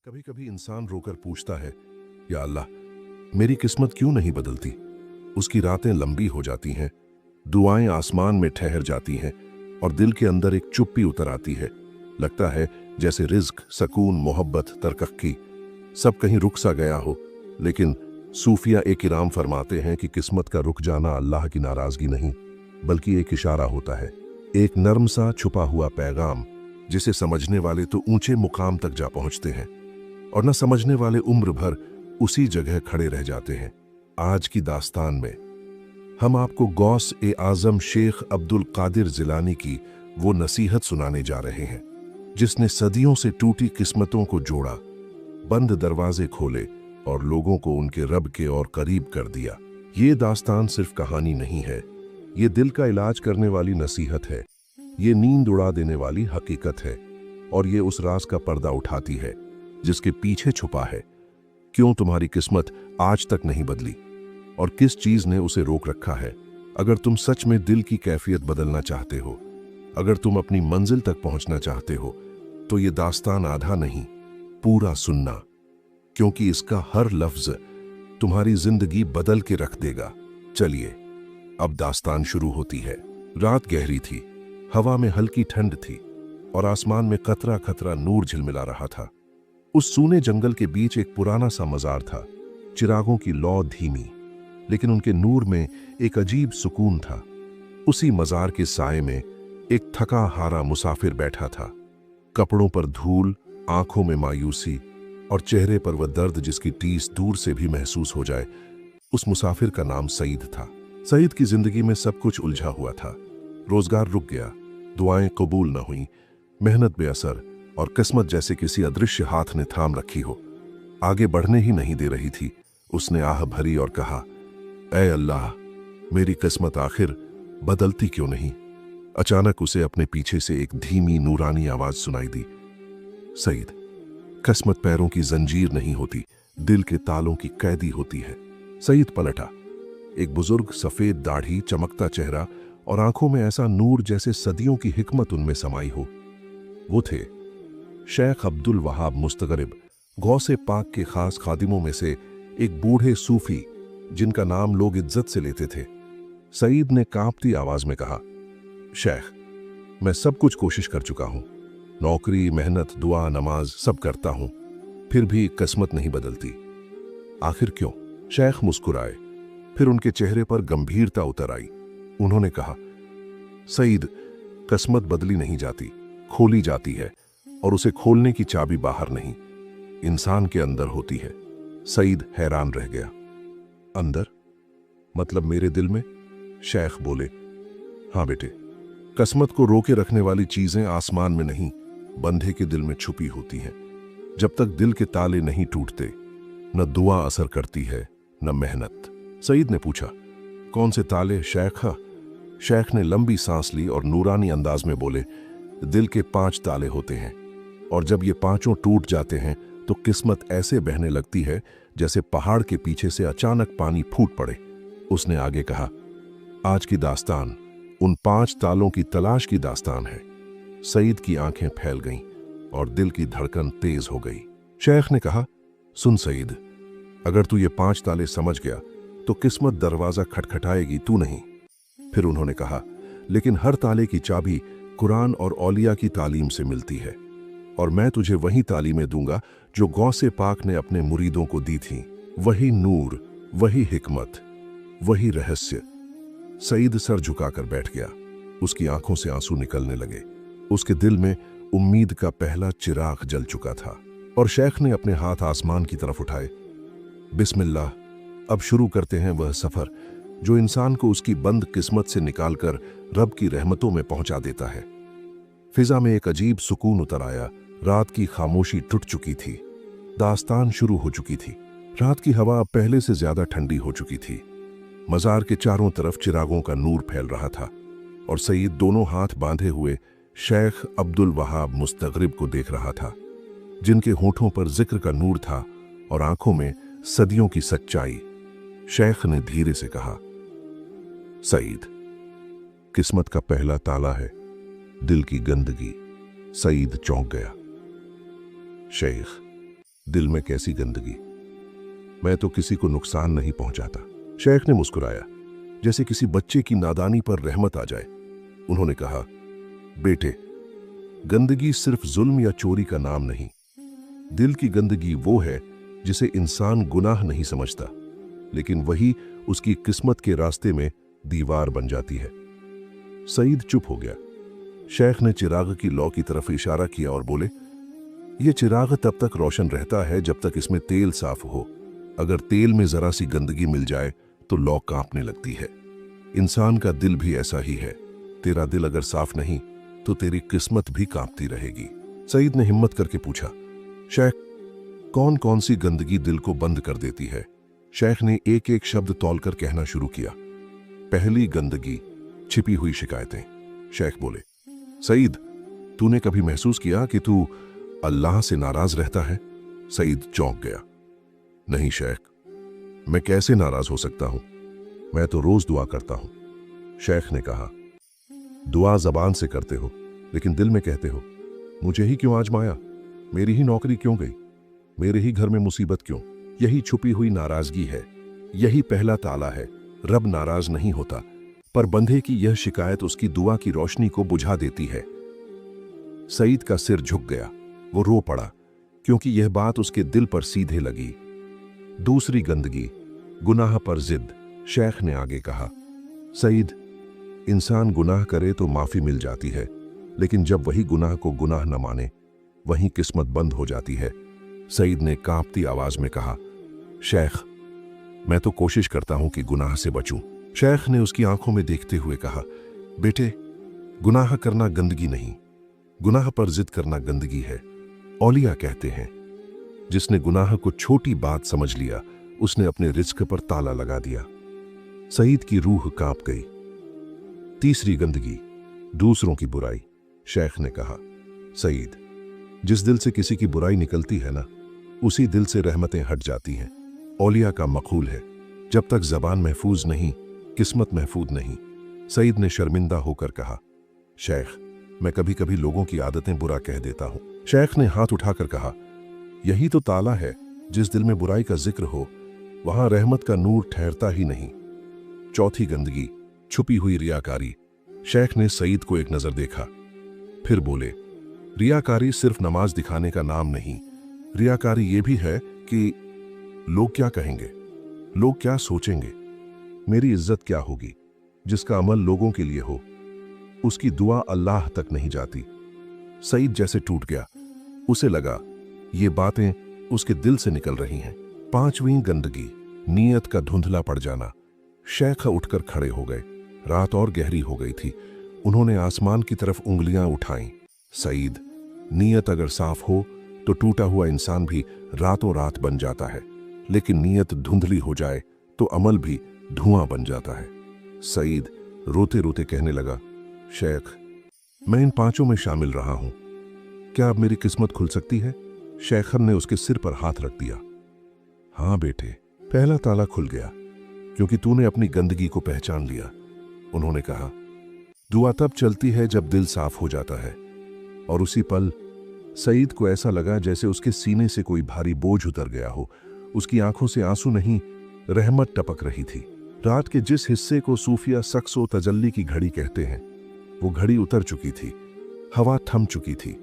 कभी कभी इंसान रोकर पूछता है, या अल्लाह, मेरी किस्मत क्यों नहीं बदलती। उसकी रातें लंबी हो जाती हैं, दुआएं आसमान में ठहर जाती हैं और दिल के अंदर एक चुप्पी उतर आती है। लगता है जैसे रिज्क, सुकून, मोहब्बत, तरक्की सब कहीं रुक सा गया हो। लेकिन सूफिया एक इराम फरमाते हैं कि किस्मत का रुक जाना अल्लाह की नाराजगी नहीं, बल्कि एक इशारा होता है, एक नर्म सा छुपा हुआ पैगाम, जिसे समझने वाले तो ऊंचे मुकाम तक जा पहुंचते हैं और न समझने वाले उम्र भर उसी जगह खड़े रह जाते हैं। आज की दास्तान में हम आपको गौस ए आजम शेख अब्दुल कादिर जिलानी की वो नसीहत सुनाने जा रहे हैं जिसने सदियों से टूटी किस्मतों को जोड़ा, बंद दरवाजे खोले और लोगों को उनके रब के और करीब कर दिया। ये दास्तान सिर्फ कहानी नहीं है, ये दिल का इलाज करने वाली नसीहत है, ये नींद उड़ा देने वाली हकीकत है और ये उस राज का पर्दा उठाती है जिसके पीछे छुपा है क्यों तुम्हारी किस्मत आज तक नहीं बदली और किस चीज ने उसे रोक रखा है। अगर तुम सच में दिल की कैफियत बदलना चाहते हो, अगर तुम अपनी मंजिल तक पहुंचना चाहते हो, तो ये दास्तान आधा नहीं, पूरा सुनना, क्योंकि इसका हर लफ्ज तुम्हारी जिंदगी बदल के रख देगा। चलिए, अब दास्तान शुरू होती है। रात गहरी थी, हवा में हल्की ठंड थी और आसमान में कतरा खतरा नूर झिलमिला रहा था। उस सूने जंगल के बीच एक पुराना सा मजार था। चिरागों की लौ धीमी, लेकिन उनके नूर में एक अजीब सुकून था। उसी मजार के साए में एक थका हारा मुसाफिर बैठा था, कपड़ों पर धूल, आंखों में मायूसी और चेहरे पर वह दर्द जिसकी टीस दूर से भी महसूस हो जाए। उस मुसाफिर का नाम सईद था। सईद की जिंदगी में सब कुछ उलझा हुआ था। रोजगार रुक गया, दुआएं कबूल न हुई, मेहनत बेअसर और किस्मत जैसे किसी अदृश्य हाथ ने थाम रखी हो, आगे बढ़ने ही नहीं दे रही थी। उसने आह भरी और कहा, ऐ अल्लाह, मेरी किस्मत आखिर बदलती क्यों नहीं। अचानक उसे अपने पीछे से एक धीमी नूरानी आवाज सुनाई दी, सईद, किस्मत पैरों की जंजीर नहीं होती, दिल के तालों की कैदी होती है। सईद पलटा। एक बुजुर्ग, सफेद दाढ़ी, चमकता चेहरा और आंखों में ऐसा नूर जैसे सदियों की हिकमत उनमें समाई हो। वो थे शेख अब्दुल वहाब मुस्तगरिब, गौसे पाक के खास खादिमों में से एक बूढ़े सूफी जिनका नाम लोग इज्जत से लेते थे। सईद ने कांपती आवाज में कहा, शेख, मैं सब कुछ कोशिश कर चुका हूं, नौकरी, मेहनत, दुआ, नमाज सब करता हूं, फिर भी किस्मत नहीं बदलती। आखिर क्यों? शेख मुस्कुराए, फिर उनके चेहरे पर गंभीरता उतर आई। उन्होंने कहा, सईद, किस्मत बदली नहीं जाती, खोली जाती है और उसे खोलने की चाबी बाहर नहीं, इंसान के अंदर होती है। सईद हैरान रह गया। अंदर? मतलब मेरे दिल में? शेख बोले, हाँ बेटे, किस्मत को रोके रखने वाली चीजें आसमान में नहीं, बंधे के दिल में छुपी होती हैं। जब तक दिल के ताले नहीं टूटते, न दुआ असर करती है, न मेहनत। सईद ने पूछा, कौन से ताले शेख? शेख ने लंबी सांस ली और नूरानी अंदाज में बोले, दिल के 5 ताले होते हैं और जब ये पांचों टूट जाते हैं तो किस्मत ऐसे बहने लगती है जैसे पहाड़ के पीछे से अचानक पानी फूट पड़े। उसने आगे कहा, आज की दास्तान उन 5 तालों की तलाश की दास्तान है। सईद की आंखें फैल गईं और दिल की धड़कन तेज हो गई। शेख ने कहा, सुन सईद, अगर तू ये 5 ताले समझ गया तो किस्मत दरवाजा खटखटाएगी, तू नहीं। फिर उन्होंने कहा, लेकिन हर ताले की चाबी कुरान और औलिया की तालीम से मिलती है और मैं तुझे वही तालीमें दूंगा जो गौसे पाक ने अपने मुरीदों को दी थी। वही नूर, वही हिकमत, वही रहस्य। सईद सर झुकाकर बैठ गया। उसकी आंखों से आंसू निकलने लगे। उसके दिल में उम्मीद का पहला चिराग जल चुका था और शेख ने अपने हाथ आसमान की तरफ उठाए। बिस्मिल्लाह, अब शुरू करते हैं वह सफर जो इंसान को उसकी बंद किस्मत से निकालकर रब की रहमतों में पहुंचा देता है। फिजा में एक अजीब सुकून उतर आया। रात की खामोशी टूट चुकी थी, दास्तान शुरू हो चुकी थी। रात की हवा अब पहले से ज्यादा ठंडी हो चुकी थी। मजार के चारों तरफ चिरागों का नूर फैल रहा था और सईद दोनों हाथ बांधे हुए शेख अब्दुल वहाब मुस्तगरिब को देख रहा था, जिनके होठों पर जिक्र का नूर था और आंखों में सदियों की सच्चाई। शेख ने धीरे से कहा, सईद, किस्मत का पहला ताला है दिल की गंदगी। सईद चौंक गया। शेख, दिल में कैसी गंदगी। मैं तो किसी को नुकसान नहीं पहुंचाता। शेख ने मुस्कुराया, जैसे किसी बच्चे की नादानी पर रहमत आ जाए। उन्होंने कहा, बेटे, गंदगी सिर्फ जुल्म या चोरी का नाम नहीं। दिल की गंदगी वो है जिसे इंसान गुनाह नहीं समझता, लेकिन वही उसकी किस्मत के रास्ते में दीवार बन जाती है। सईद चुप हो गया। शेख ने चिराग की लौ की तरफ इशारा किया और बोले, यह चिराग तब तक रोशन रहता है जब तक इसमें तेल साफ हो। अगर तेल में जरा सी गंदगी मिल जाए तो लौ कांपने लगती है। इंसान का दिल भी ऐसा ही है। तेरा दिल अगर साफ नहीं तो तेरी किस्मत भी कांपती रहेगी। सईद ने हिम्मत करके पूछा, शेख, कौन कौन सी गंदगी दिल को बंद कर देती है? शेख ने एक एक शब्द तौलकर कहना शुरू किया। पहली गंदगी, छिपी हुई शिकायतें। शेख बोले, सईद, तूने कभी महसूस किया कि तू अल्लाह से नाराज रहता है? सईद चौंक गया। नहीं शेख, मैं कैसे नाराज हो सकता हूं? मैं तो रोज दुआ करता हूं। शेख ने कहा, दुआ जबान से करते हो, लेकिन दिल में कहते हो, मुझे ही क्यों आजमाया? मेरी ही नौकरी क्यों गई? मेरे ही घर में मुसीबत क्यों? यही छुपी हुई नाराजगी है। यही पहला ताला है। रब नाराज नहीं होता, पर बंधे की यह शिकायत उसकी दुआ की रोशनी को बुझा देती है। सईद का सिर झुक गया। वो रो पड़ा, क्योंकि यह बात उसके दिल पर सीधे लगी। दूसरी गंदगी, गुनाह पर जिद। शेख ने आगे कहा, सईद, इंसान गुनाह करे तो माफी मिल जाती है, लेकिन जब वही गुनाह को गुनाह न माने, वहीं किस्मत बंद हो जाती है। सईद ने कांपती आवाज में कहा, शेख, मैं तो कोशिश करता हूं कि गुनाह से बचूं। शेख ने उसकी आंखों में देखते हुए कहा, बेटे, गुनाह करना गंदगी नहीं, गुनाह पर जिद करना गंदगी है। औलिया कहते हैं, जिसने गुनाह को छोटी बात समझ लिया, उसने अपने रिज्क पर ताला लगा दिया। सईद की रूह कांप गई। तीसरी गंदगी, दूसरों की बुराई। शेख ने कहा, सईद, जिस दिल से किसी की बुराई निकलती है ना, उसी दिल से रहमतें हट जाती हैं। औलिया का मकूल है, जब तक जबान महफूज नहीं, किस्मत महफूज नहीं। सईद ने शर्मिंदा होकर कहा, शेख, मैं कभी कभी लोगों की आदतें बुरा कह देता हूं। शेख ने हाथ उठाकर कहा, यही तो ताला है। जिस दिल में बुराई का जिक्र हो, वहां रहमत का नूर ठहरता ही नहीं। चौथी गंदगी, छुपी हुई रियाकारी। शेख ने सईद को एक नजर देखा, फिर बोले, रियाकारी सिर्फ नमाज दिखाने का नाम नहीं। रियाकारी ये भी है कि लोग क्या कहेंगे, लोग क्या सोचेंगे, मेरी इज्जत क्या होगी। जिसका अमल लोगों के लिए हो, उसकी दुआ अल्लाह तक नहीं जाती। सईद जैसे टूट गया। उसे लगा ये बातें उसके दिल से निकल रही हैं। पांचवीं गंदगी, नीयत का धुंधला पड़ जाना। शेख उठकर खड़े हो गए। रात और गहरी हो गई थी। उन्होंने आसमान की तरफ उंगलियां उठाईं। सईद, नीयत अगर साफ हो तो टूटा हुआ इंसान भी रातों रात बन जाता है, लेकिन नीयत धुंधली हो जाए तो अमल भी धुआं बन जाता है। सईद रोते रोते कहने लगा, शेख, मैं इन पांचों में शामिल रहा हूं। क्या अब मेरी किस्मत खुल सकती है? शेखन ने उसके सिर पर हाथ रख दिया। हां बेटे, पहला ताला खुल गया, क्योंकि तूने अपनी गंदगी को पहचान लिया। उन्होंने कहा, दुआ तब चलती है जब दिल साफ हो जाता है। और उसी पल सईद को ऐसा लगा जैसे उसके सीने से कोई भारी बोझ उतर गया हो। उसकी आंखों से आंसू नहीं, रहमत टपक रही थी। रात के जिस हिस्से को सूफिया सक्स व तजल्ली की घड़ी कहते हैं, वो घड़ी उतर चुकी थी। हवा थम चुकी थी।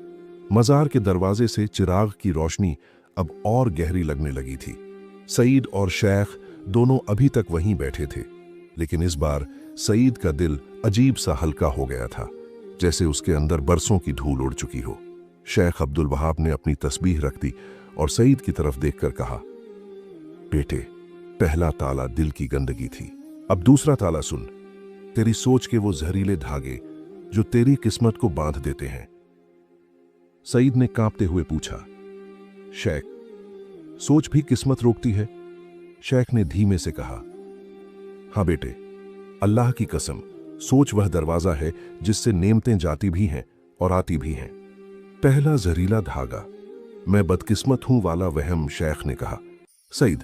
मजार के दरवाजे से चिराग की रोशनी अब और गहरी लगने लगी थी। सईद और शेख दोनों अभी तक वहीं बैठे थे, लेकिन इस बार सईद का दिल अजीब सा हल्का हो गया था, जैसे उसके अंदर बरसों की धूल उड़ चुकी हो। शेख अब्दुल वहाब ने अपनी तस्बीह रख दी और सईद की तरफ देखकर कहा, बेटे, पहला ताला दिल की गंदगी थी, अब दूसरा ताला सुन। तेरी सोच के वो जहरीले धागे जो तेरी किस्मत को बांध देते हैं। सईद ने कांपते हुए पूछा, शेख, सोच भी किस्मत रोकती है? शेख ने धीमे से कहा, हां बेटे, अल्लाह की कसम, सोच वह दरवाजा है जिससे नेमतें जाती भी हैं और आती भी हैं। पहला जहरीला धागा, मैं बदकिस्मत हूं वाला वहम। शेख ने कहा, सईद,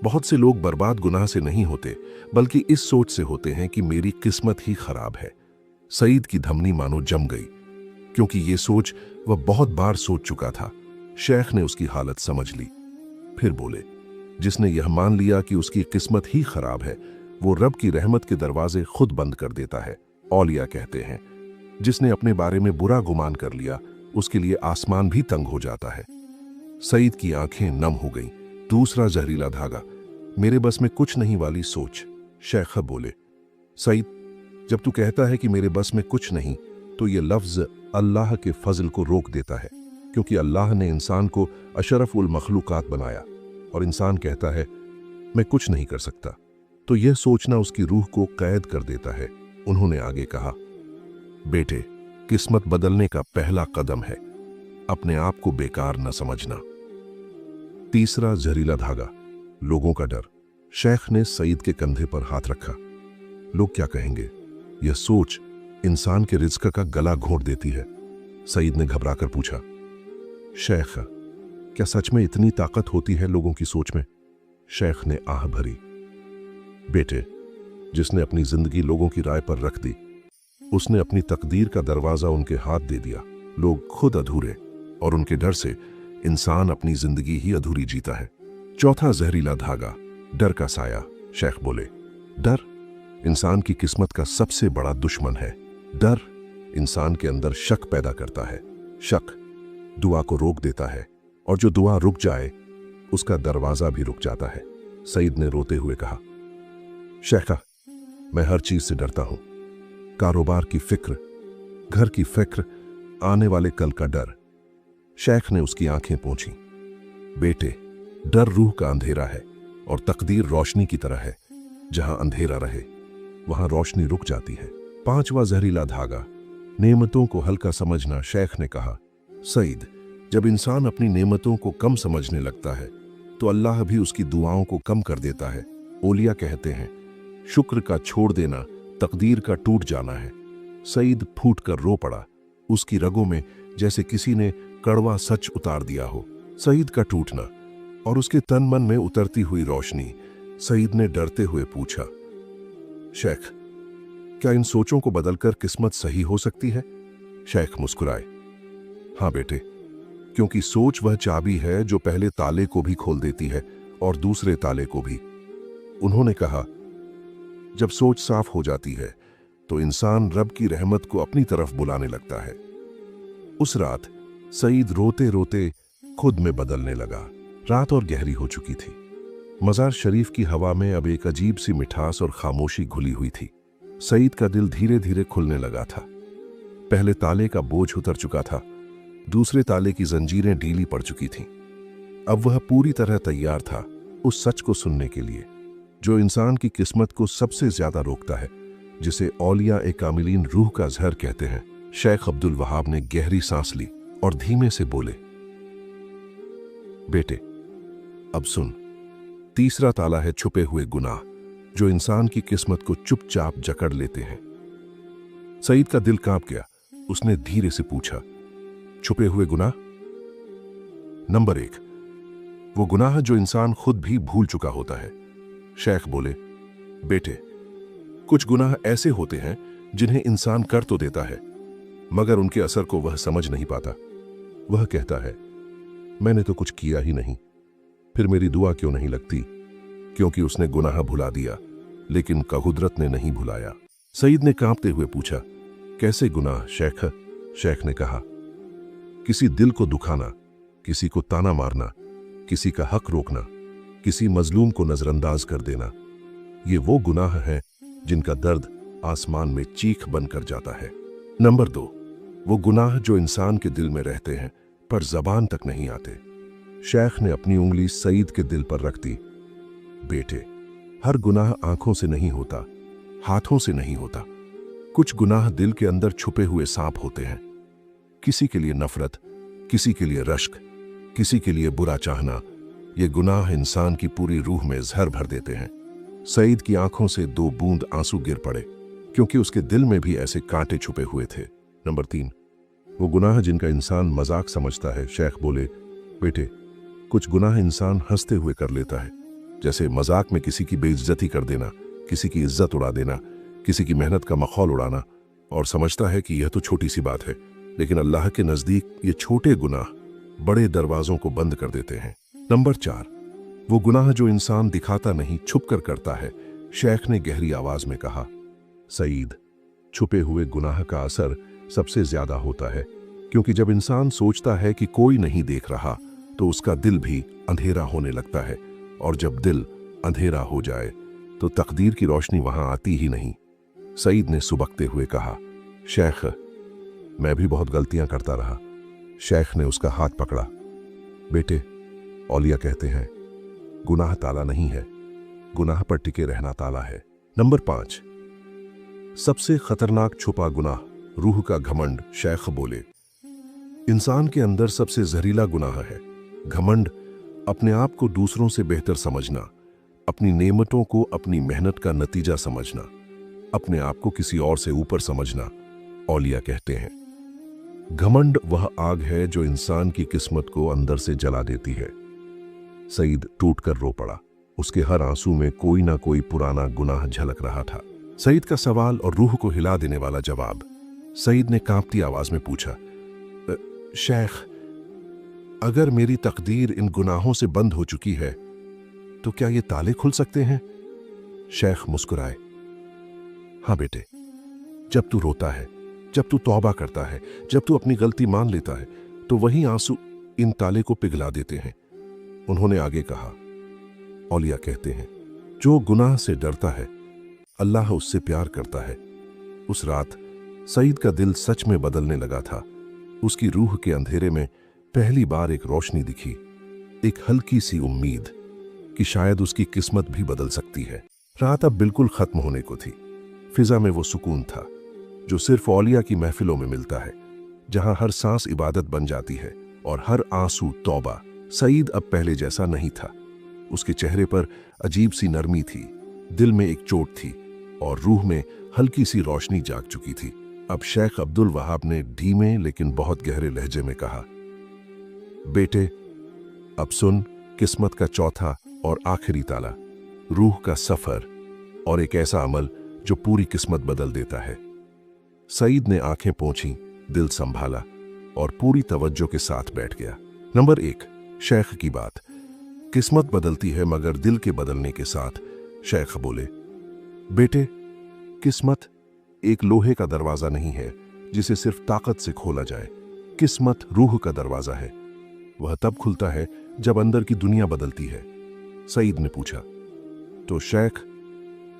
बहुत से लोग बर्बाद गुनाह से नहीं होते, बल्कि इस सोच से होते हैं कि मेरी किस्मत ही खराब है। सईद की धमनी मानो जम गई, क्योंकि ये सोच वह बहुत बार सोच चुका था। शेख ने उसकी हालत समझ ली। फिर बोले, जिसने यह मान लिया कि उसकी किस्मत ही खराब है, वो रब की रहमत के दरवाजे खुद बंद कर देता है। औलिया कहते हैं, जिसने अपने बारे में बुरा गुमान कर लिया, उसके लिए आसमान भी तंग हो जाता है। सईद की आंखें नम हो गईं। दूसरा जहरीला धागा, मेरे बस में कुछ नहीं वाली सोच। शेख बोले, सईद, जब तू कहता है कि मेरे बस में कुछ नहीं, तो ये लफ्ज अल्लाह के फजल को रोक देता है, क्योंकि अल्लाह ने इंसान को अशरफुल मखलूकात बनाया और इंसान कहता है मैं कुछ नहीं कर सकता, तो यह सोचना उसकी रूह को कैद कर देता है। उन्होंने आगे कहा, बेटे, किस्मत बदलने का पहला कदम है अपने आप को बेकार न समझना। तीसरा जहरीला धागा, लोगों का डर। शेख ने सईद के कंधे पर हाथ रखा। लोग क्या कहेंगे, यह सोच इंसान के रिज्क का गला घोंट देती है। सईद ने घबराकर पूछा, शेख, क्या सच में इतनी ताकत होती है लोगों की सोच में? शेख ने आह भरी। बेटे, जिसने अपनी जिंदगी लोगों की राय पर रख दी, उसने अपनी तकदीर का दरवाजा उनके हाथ दे दिया। लोग खुद अधूरे, और उनके डर से इंसान अपनी जिंदगी ही अधूरी जीता है। चौथा जहरीला धागा, डर का साया। शेख बोले, डर इंसान की किस्मत का सबसे बड़ा दुश्मन है। डर इंसान के अंदर शक पैदा करता है। शक दुआ को रोक देता है, और जो दुआ रुक जाए उसका दरवाजा भी रुक जाता है। सईद ने रोते हुए कहा, शेखा, मैं हर चीज से डरता हूं, कारोबार की फिक्र, घर की फिक्र, आने वाले कल का डर। शेख ने उसकी आंखें पोंछी। बेटे, डर रूह का अंधेरा है, और तकदीर रोशनी की तरह है। जहां अंधेरा रहे वहां रोशनी रुक जाती है। पांचवा जहरीला धागा, नेमतों को हल्का समझना। शेख ने कहा, सईद, जब इंसान अपनी नेमतों को कम समझने लगता है, तो अल्लाह भी उसकी दुआओं को कम कर देता है। औलिया कहते हैं, शुक्र का छोड़ देना तकदीर का टूट जाना है। सईद फूट कर रो पड़ा। उसकी रगों में जैसे किसी ने कड़वा सच उतार दिया हो। सईद का टूटना और उसके तन मन में उतरती हुई रोशनी। सईद ने डरते हुए पूछा, शेख, क्या इन सोचों को बदलकर किस्मत सही हो सकती है? शेख मुस्कुराए, हाँ बेटे, क्योंकि सोच वह चाबी है जो पहले ताले को भी खोल देती है और दूसरे ताले को भी। उन्होंने कहा, जब सोच साफ हो जाती है तो इंसान रब की रहमत को अपनी तरफ बुलाने लगता है। उस रात सईद रोते रोते खुद में बदलने लगा। रात और गहरी हो चुकी थी। मजार शरीफ की हवा में अब एक अजीब सी मिठास और खामोशी घुली हुई थी। सईद का दिल धीरे धीरे खुलने लगा था। पहले ताले का बोझ उतर चुका था, दूसरे ताले की जंजीरें ढीली पड़ चुकी थीं। अब वह पूरी तरह तैयार था उस सच को सुनने के लिए जो इंसान की किस्मत को सबसे ज्यादा रोकता है, जिसे औलिया ए कामिलीन रूह का ज़हर कहते हैं। शेख अब्दुल वहाब ने गहरी सांस ली और धीमे से बोले, बेटे, अब सुन। तीसरा ताला है छुपे हुए गुनाह, जो इंसान की किस्मत को चुपचाप जकड़ लेते हैं। सईद का दिल कांप गया। उसने धीरे से पूछा, छुपे हुए गुनाह? नंबर 1, वो गुनाह जो इंसान खुद भी भूल चुका होता है। शेख बोले, बेटे, कुछ गुनाह ऐसे होते हैं जिन्हें इंसान कर तो देता है, मगर उनके असर को वह समझ नहीं पाता। वह कहता है, मैंने तो कुछ किया ही नहीं, फिर मेरी दुआ क्यों नहीं लगती? क्योंकि उसने गुनाह भुला दिया, लेकिन कुदरत ने नहीं भुलाया। सईद ने कांपते हुए पूछा, कैसे गुनाह शेख? शेख ने कहा, किसी दिल को दुखाना, किसी को ताना मारना, किसी का हक रोकना, किसी मजलूम को नजरअंदाज कर देना। ये वो गुनाह हैं जिनका दर्द आसमान में चीख बनकर जाता है। नंबर 2, वो गुनाह जो इंसान के दिल में रहते हैं पर जबान तक नहीं आते। शेख ने अपनी उंगली सईद के दिल पर रख दी। बेटे, हर गुनाह आंखों से नहीं होता, हाथों से नहीं होता। कुछ गुनाह दिल के अंदर छुपे हुए सांप होते हैं। किसी के लिए नफरत, किसी के लिए रश्क, किसी के लिए बुरा चाहना। ये गुनाह इंसान की पूरी रूह में जहर भर देते हैं। सईद की आंखों से 2 बूंद आंसू गिर पड़े, क्योंकि उसके दिल में भी ऐसे कांटे छुपे हुए थे। नंबर 3, वो गुनाह जिनका इंसान मजाक समझता है। शेख बोले, बेटे, कुछ गुनाह इंसान हंसते हुए कर लेता है, जैसे मजाक में किसी की बेइज्जती कर देना, किसी की इज्जत उड़ा देना, किसी की मेहनत का मखौल उड़ाना, और समझता है कि यह तो छोटी सी बात है, लेकिन अल्लाह के नजदीक ये छोटे गुनाह बड़े दरवाजों को बंद कर देते हैं। नंबर 4, वो गुनाह जो इंसान दिखाता नहीं, छुप कर करता है। शेख ने गहरी आवाज में कहा, सईद, छुपे हुए गुनाह का असर सबसे ज्यादा होता है, क्योंकि जब इंसान सोचता है कि कोई नहीं देख रहा तो उसका दिल भी अंधेरा होने लगता है, और जब दिल अंधेरा हो जाए तो तकदीर की रोशनी वहां आती ही नहीं। सईद ने सुबकते हुए कहा, शेख, मैं भी बहुत गलतियां करता रहा। शेख ने उसका हाथ पकड़ा। बेटे, औलिया कहते हैं, गुनाह ताला नहीं है, गुनाह पर टिके रहना ताला है। नंबर 5, सबसे खतरनाक छुपा गुनाह, रूह का घमंड। शेख बोले, इंसान के अंदर सबसे जहरीला गुनाह है घमंड। अपने आप को दूसरों से बेहतर समझना, अपनी नेमतों को अपनी मेहनत का नतीजा समझना, अपने आप को किसी और से ऊपर समझना। औलिया कहते हैं, घमंड वह आग है जो इंसान की किस्मत को अंदर से जला देती है। सईद टूटकर रो पड़ा। उसके हर आंसू में कोई ना कोई पुराना गुनाह झलक रहा था। सईद का सवाल और रूह को हिला देने वाला जवाब। सईद ने कांपती आवाज में पूछा, शेख, अगर मेरी तकदीर इन गुनाहों से बंद हो चुकी है तो क्या ये ताले खुल सकते हैं? शेख मुस्कुराए, हाँ बेटे, जब तू रोता है, जब तू तौबा करता है, जब तू अपनी गलती मान लेता है, तो वही आंसू इन ताले को पिघला देते हैं। उन्होंने आगे कहा, औलिया कहते हैं, जो गुनाह से डरता है अल्लाह उससे प्यार करता है। उस रात सईद का दिल सच में बदलने लगा था। उसकी रूह के अंधेरे में पहली बार एक रोशनी दिखी, एक हल्की सी उम्मीद कि शायद उसकी किस्मत भी बदल सकती है। रात अब बिल्कुल खत्म होने को थी। फिजा में वो सुकून था जो सिर्फ औलिया की महफिलों में मिलता है, जहां हर सांस इबादत बन जाती है और हर आंसू तौबा। सईद अब पहले जैसा नहीं था। उसके चेहरे पर अजीब सी नरमी थी, दिल में एक चोट थी और रूह में हल्की सी रोशनी जाग चुकी थी। अब शेख अब्दुल वहाब ने धीमे लेकिन बहुत गहरे लहजे में कहा, बेटे, अब सुन, किस्मत का चौथा और आखिरी ताला, रूह का सफर और एक ऐसा अमल जो पूरी किस्मत बदल देता है। सईद ने आंखें पोंछी, दिल संभाला और पूरी तवज्जो के साथ बैठ गया। नंबर 1, शेख की बात। किस्मत बदलती है मगर दिल के बदलने के साथ। शेख बोले, बेटे, किस्मत एक लोहे का दरवाजा नहीं है जिसे सिर्फ ताकत से खोला जाए। किस्मत रूह का दरवाजा है। वह तब खुलता है जब अंदर की दुनिया बदलती है। सईद ने पूछा, तो शेख,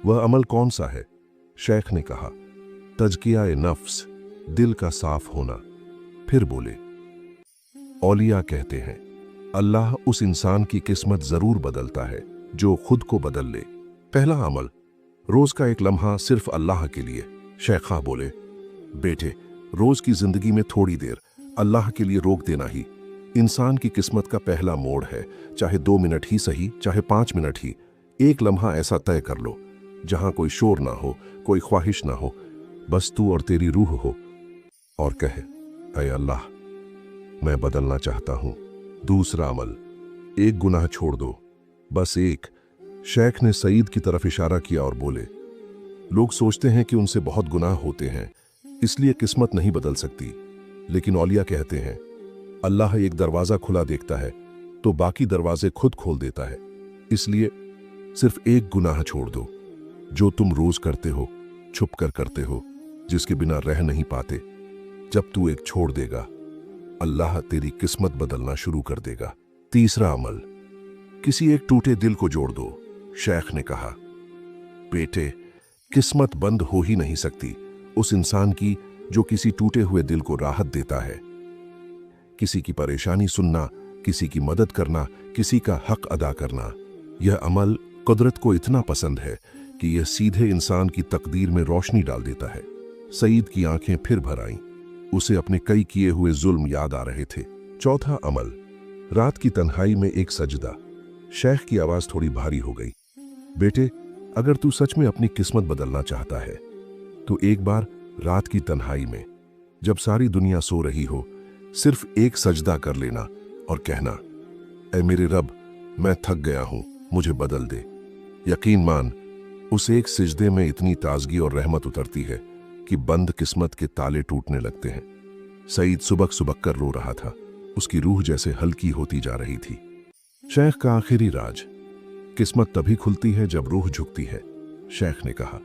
वह अमल कौन सा है? शेख ने कहा, तज़किया-ए नफ्स, दिल का साफ होना। फिर बोले, औलिया कहते हैं, अल्लाह उस इंसान की किस्मत जरूर बदलता है जो खुद को बदल ले। पहला अमल, रोज का एक लम्हा सिर्फ अल्लाह के लिए। शेखा बोले, बेटे, रोज की जिंदगी में थोड़ी देर अल्लाह के लिए रोक देना ही इंसान की किस्मत का पहला मोड़ है। चाहे 2 मिनट ही सही, चाहे 5 मिनट ही, एक लम्हा ऐसा तय कर लो जहां कोई शोर ना हो, कोई ख्वाहिश ना हो, बस तू और तेरी रूह हो, और कहे, ऐ अल्लाह, मैं बदलना चाहता हूं। दूसरा अमल, एक गुनाह छोड़ दो, बस एक। शेख ने सईद की तरफ इशारा किया और बोले, लोग सोचते हैं कि उनसे बहुत गुनाह होते हैं, इसलिए किस्मत नहीं बदल सकती, लेकिन औलिया कहते हैं, अल्लाह एक दरवाजा खुला देखता है तो बाकी दरवाजे खुद खोल देता है। इसलिए सिर्फ एक गुनाह छोड़ दो जो तुम रोज करते हो, छुप कर करते हो, जिसके बिना रह नहीं पाते। जब तू एक छोड़ देगा, अल्लाह तेरी किस्मत बदलना शुरू कर देगा। तीसरा अमल, किसी एक टूटे दिल को जोड़ दो। शेख ने कहा, बेटे, किस्मत बंद हो ही नहीं सकती उस इंसान की जो किसी टूटे हुए दिल को राहत देता है। किसी की परेशानी सुनना, किसी की मदद करना, किसी का हक अदा करना, यह अमल कुदरत को इतना पसंद है कि यह सीधे इंसान की तकदीर में रोशनी डाल देता है। सईद की आंखें फिर भर आईं। उसे अपने कई किए हुए जुल्म याद आ रहे थे। चौथा अमल, रात की तन्हाई में एक सजदा। शेख की आवाज थोड़ी भारी हो गई। बेटे, अगर तू सच में अपनी किस्मत बदलना चाहता है तो एक बार रात की तन्हाई में, जब सारी दुनिया सो रही हो, सिर्फ एक सजदा कर लेना और कहना, ऐ मेरे रब, मैं थक गया हूं, मुझे बदल दे। यकीन मान, उस एक सिजदे में इतनी ताजगी और रहमत उतरती है कि बंद किस्मत के ताले टूटने लगते हैं। सईद सुबक सुबक कर रो रहा था। उसकी रूह जैसे हल्की होती जा रही थी। शेख का आखिरी राज, किस्मत तभी खुलती है जब रूह झुकती है। शेख ने कहा,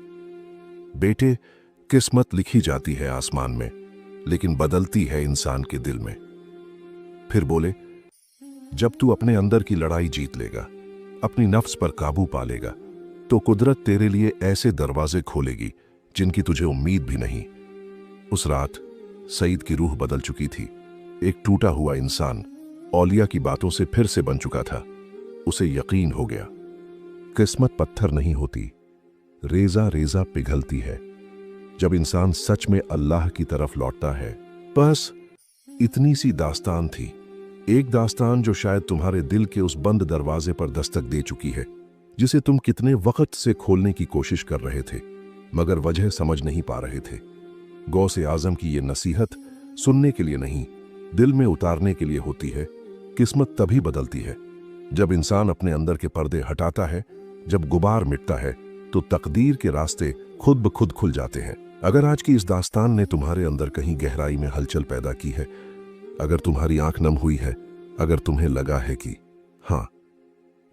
बेटे, किस्मत लिखी जाती है आसमान में, लेकिन बदलती है इंसान के दिल में। फिर बोले, जब तू अपने अंदर की लड़ाई जीत लेगा, अपनी नफ्स पर काबू पा लेगा, तो कुदरत तेरे लिए ऐसे दरवाजे खोलेगी जिनकी तुझे उम्मीद भी नहीं। उस रात सईद की रूह बदल चुकी थी। एक टूटा हुआ इंसान औलिया की बातों से फिर से बन चुका था। उसे यकीन हो गया, किस्मत पत्थर नहीं होती, रेजा रेजा पिघलती है जब इंसान सच में अल्लाह की तरफ लौटता है। बस इतनी सी दास्तान थी, एक दास्तान जो शायद तुम्हारे दिल के उस बंद दरवाजे पर दस्तक दे चुकी है, जिसे तुम कितने वक्त से खोलने की कोशिश कर रहे थे, मगर वजह समझ नहीं पा रहे थे। गौसे आजम की ये नसीहत सुनने के लिए नहीं, दिल में उतारने के लिए होती है। किस्मत तभी बदलती है जब इंसान अपने अंदर के पर्दे हटाता है। जब गुबार मिटता है तो तकदीर के रास्ते खुद ब खुद खुल जाते हैं। अगर आज की इस दास्तान ने तुम्हारे अंदर कहीं गहराई में हलचल पैदा की है, अगर तुम्हारी आंख नम हुई है, अगर तुम्हें लगा है कि हाँ,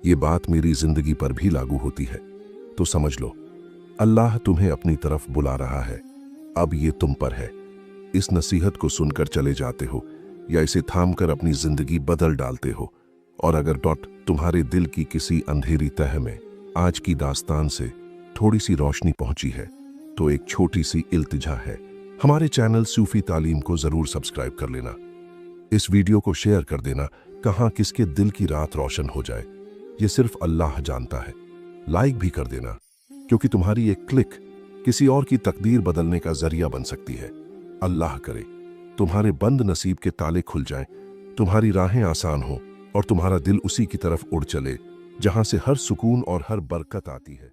ये बात मेरी जिंदगी पर भी लागू होती है, तो समझ लो, अल्लाह तुम्हें अपनी तरफ बुला रहा है। अब ये तुम पर है। इस नसीहत को सुनकर चले जाते हो या इसे थामकर अपनी जिंदगी बदल डालते हो। और अगर तुम्हारे दिल की किसी अंधेरी तह में आज की दास्तान से थोड़ी सी रोशनी पहुंची है, तो एक छोटी सी इल्तिजा है, हमारे चैनल सूफी तालीम को जरूर सब्सक्राइब कर लेना। इस वीडियो को शेयर कर देना, कहां किसके दिल की रात रोशन हो जाए ये सिर्फ अल्लाह जानता है। लाइक भी कर देना, क्योंकि तुम्हारी एक क्लिक किसी और की तकदीर बदलने का जरिया बन सकती है। अल्लाह करे तुम्हारे बंद नसीब के ताले खुल जाएं, तुम्हारी राहें आसान हो और तुम्हारा दिल उसी की तरफ उड़ चले जहां से हर सुकून और हर बरकत आती है।